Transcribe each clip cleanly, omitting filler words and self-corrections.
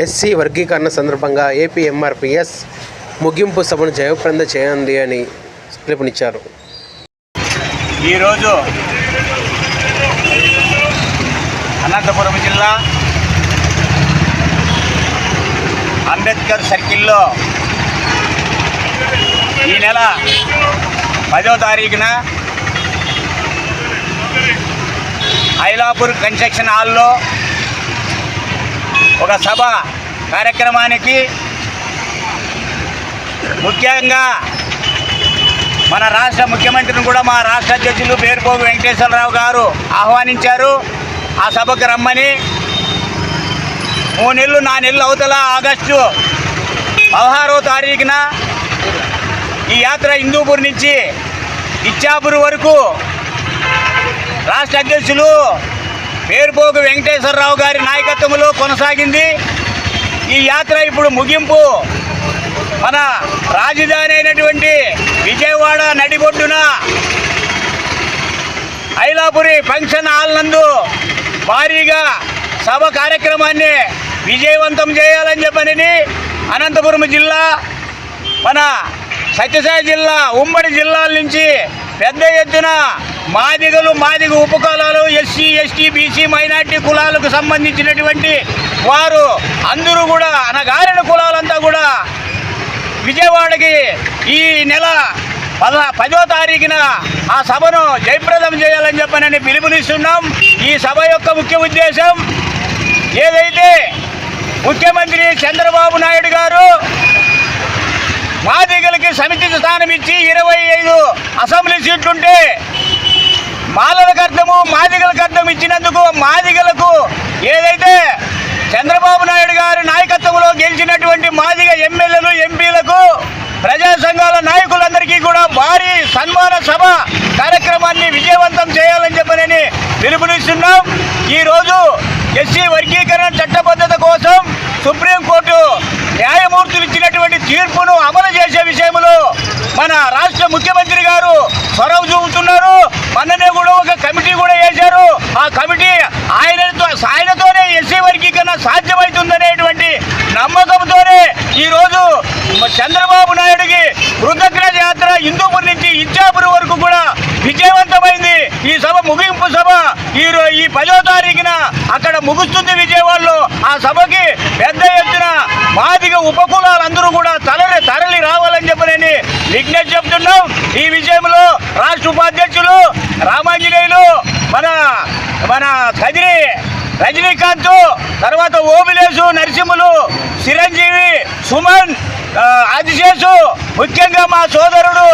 SC వర్గీకరణ సందర్భంగా AP MRPS ముగింపు సభను జయప్రద చేయండి అని పిలుపునిచ్చారు. ఈరోజు అనంతపురం జిల్లా అంబేద్కర్ సర్కిల్లో ఈ నెల 10వ తారీఖున ఐలాపూర్ కన్స్ట్రక్షన్ హాల్లో ఒక సభ కార్యక్రమానికి ముఖ్యంగా మన రాష్ట్ర ముఖ్యమంత్రిని కూడా మా రాష్ట్ర అధ్యక్షులు పేరుపోగు వెంకటేశ్వరరావు గారు ఆహ్వానించారు. ఆ సభకు రమ్మని 3 నెలలు 4 నెలలు అవతల ఆగస్టు 16వ తారీఖున ఈ యాత్ర హిందూపూర్ నుంచి ఇచ్చాపూర్ వరకు రాష్ట్ర అధ్యక్షులు పేరుపోగు వెంకటేశ్వరరావు గారి నాయకత్వంలో కొనసాగింది. ఈ యాత్ర ఇప్పుడు ముగింపు మన రాజధాని అయినటువంటి విజయవాడ నడిబొడ్డున ఐలాపురి ఫంక్షన్ హాల్ నందు భారీగా సభ కార్యక్రమాన్ని విజయవంతం చేయాలని చెప్పని అనంతపురం జిల్లా మన సత్యసాయి జిల్లా ఉమ్మడి జిల్లాల నుంచి పెద్ద ఎత్తున మాదిగ ఉపకులాలు ఎస్సీ ఎస్టీ బీసీ మైనార్టీ కులాలకు సంబంధించినటువంటి వారు అందరూ కూడా అనగారిన కులాలంతా కూడా విజయవాడకి ఈ నెల 10వ తారీఖున ఆ సభను జయప్రదం చేయాలని చెప్పని పిలుపునిస్తున్నాం. ఈ సభ యొక్క ముఖ్య ఉద్దేశం ఏదైతే ముఖ్యమంత్రి చంద్రబాబు నాయుడు గారు మాదిగలకి సమితి స్థానం ఇచ్చి 25 అసెంబ్లీ సీట్లుంటే మాలలకు అర్థము మాదిగలకు అర్థం ఇచ్చినందుకు మాదిగలకు ఏదైతే చంద్రబాబు నాయుడు గారి నాయకత్వంలో గెలిచినటువంటి మాదిగ ఎమ్మెల్యేలు ఎంపీలకు ప్రజా సంఘాల నాయకులందరికీ కూడా భారీ సన్మాన సభ కార్యక్రమాన్ని విజయవంతం చేయాలని చెప్పని పిలుపునిస్తున్నాం. ఈరోజు ఎస్సీ వర్గీకరణ చట్టబద్ధత కోసం సుప్రీంకోర్టు న్యాయమూర్తులు ఇచ్చినటువంటి తీర్పును అమలు చేసే విషయంలో మన రాష్ట్ర ముఖ్యమంత్రి గారు చొరవ చూపుతున్నారు. మొన్ననే కూడా ఒక కమిటీ కూడా వేశారు. ఆ కమిటీ ఆయనతోనే ఎస్సీ వర్గీకరణ సాధ్యమవుతుందనేటువంటి నమ్మకంతోనే ఈరోజు చంద్రబాబు నాయుడికి కృతజ్ఞత యాత్ర హిందూపూర్ నుంచి ఇచ్చాపూర్ వరకు కూడా విజయవంతమైంది. ఈ సభ ముగింపు సభ ఈ 10వ తారీఖున అక్కడ ముగుస్తుంది విజయవాడలో. ఆ సభకి పెద్ద ఎత్తున మాదిగ ఉపకులాలందరూ కూడా తరలి రావాలని చెప్పని విజ్ఞప్తి చెప్తున్నాం. ఈ విషయంలో రాష్ట్ర ఉపాధ్యక్షులు రామాంజనేయులు మన కదిరి రజనీకాంత్, తర్వాత ఓబిలేసు నరసింహులు, చిరంజీవి, సుమన్, ఆదిశేషు, ముఖ్యంగా మా సోదరుడు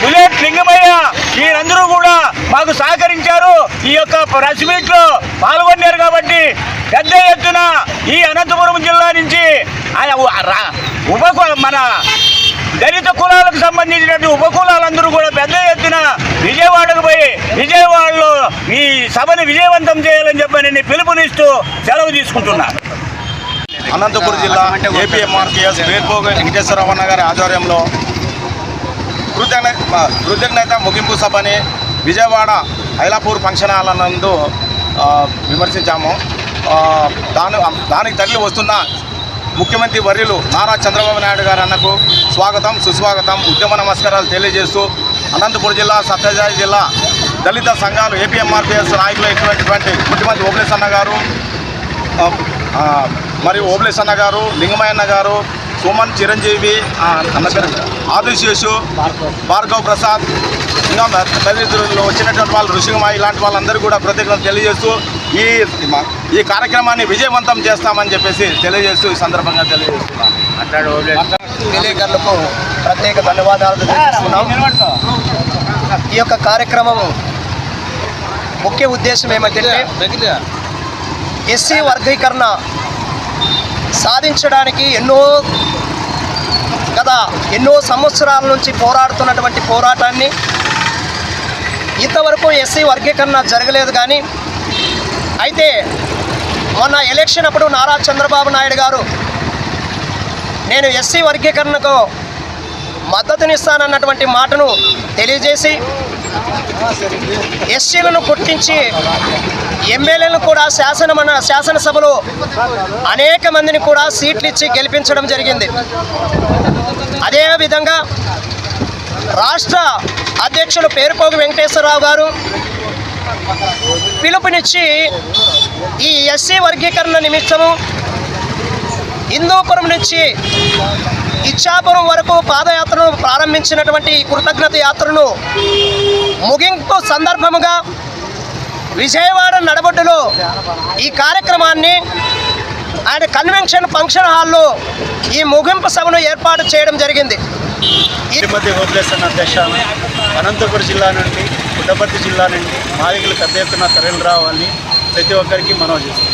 బుల్లెట్ లింగమయ్య వీరందరూ కూడా మాకు సహకరించారు. ఈ యొక్క ప్రెస్ మీట్లో పాల్గొన్నారు. కాబట్టి పెద్ద ఎత్తున ఈ అనంతపురం జిల్లా నుంచి మన దళిత కులాలకు సంబంధించినటువంటి ఉపకులాలందరూ కూడా పెద్ద ఎత్తున విజయవాడకు పోయి విజయవాడలో ఈ సభను విజయవంతం చేయాలని చెప్పని పిలుపునిస్తూ సెలవు తీసుకుంటున్నారు. అనంతపురం జిల్లా ఏపీ ఎంఆర్పీఎస్ పేరుపోగు వెంకటేశ్వరరావు గారి ఆధ్వర్యంలో కృతజ్ఞత ముగింపు సభని విజయవాడ ఐలాపూర్ ఫంక్షన్ హాల్ నందు విమర్శించాము. దానికి తరలి వస్తున్న ముఖ్యమంత్రి వర్యులు నారా చంద్రబాబు నాయుడు గారు అన్నకు స్వాగతం సుస్వాగతం ఉద్యమ నమస్కారాలు తెలియజేస్తూ అనంతపురం జిల్లా సత్యసాయి జిల్లా దళిత సంఘాలు ఏపీ ఎంఆర్పీఎస్ నాయకులు అయినటువంటి ముఖ్యమంత్రి ఓబులేస్ అన్న గారు మరియు ఓబులేస్ అన్న గారు, లింగమయ్యన్న గారు, సుమన్, చిరంజీవి, ఆదిశేషు, భార్గవ్ ప్రసాద్, ఇంకా తదితరులు వచ్చినటువంటి వాళ్ళు ఋషిగమాయి ఇలాంటి వాళ్ళందరూ కూడా కృతజ్ఞతలు తెలియజేస్తూ ఈ కార్యక్రమాన్ని విజయవంతం చేస్తామని చెప్పేసి తెలియజేస్తూ ఈ సందర్భంగా తెలియజేస్తున్నాను. విలేకరులకు ప్రత్యేక ధన్యవాదాలు తెలియజేస్తున్నాం. ఈ యొక్క కార్యక్రమం ముఖ్య ఉద్దేశం ఏమంటే ఎస్సీ వర్గీకరణ సాధించడానికి ఎన్నో సంవత్సరాల నుంచి పోరాడుతున్నటువంటి పోరాటాన్ని ఇంతవరకు ఎస్సీ వర్గీకరణ జరగలేదు. కానీ అయితే మొన్న ఎలక్షన్ అప్పుడు నారా చంద్రబాబు నాయుడు గారు నేను ఎస్సీ వర్గీకరణకు మద్దతునిస్తానన్నటువంటి మాటను తెలియజేసి ఎస్సీలను గుర్తించి ఎమ్మెల్యేలను కూడా శాసనసభలో అనేక మందిని కూడా సీట్లు ఇచ్చి గెలిపించడం జరిగింది. అదేవిధంగా రాష్ట్ర అధ్యక్షులు పేరుపోగు వెంకటేశ్వరరావు గారు పిలుపునిచ్చి ఈ ఎస్సీ వర్గీకరణ నిమిత్తము హిందూపురం నుంచి ఇచ్చాపురం వరకు పాదయాత్రను ప్రారంభించినటువంటి ఈ కృతజ్ఞత యాత్రను ముగింపు సందర్భముగా విజయవాడ నడబొడ్డులో ఈ కార్యక్రమాన్ని ఆయన కన్వెన్షన్ ఫంక్షన్ హాల్లో ఈ ముగింపు సభను ఏర్పాటు చేయడం జరిగింది. శ్రీమతి హోప్లెసన్ అధ్యక్షాన అనంతపురం జిల్లా నుండి పుట్టపర్తి జిల్లా నుండి మాదిగలు పెద్ద ఎత్తున తరలి రావాలని ప్రతి ఒక్కరికి మనవి చేస్తాం.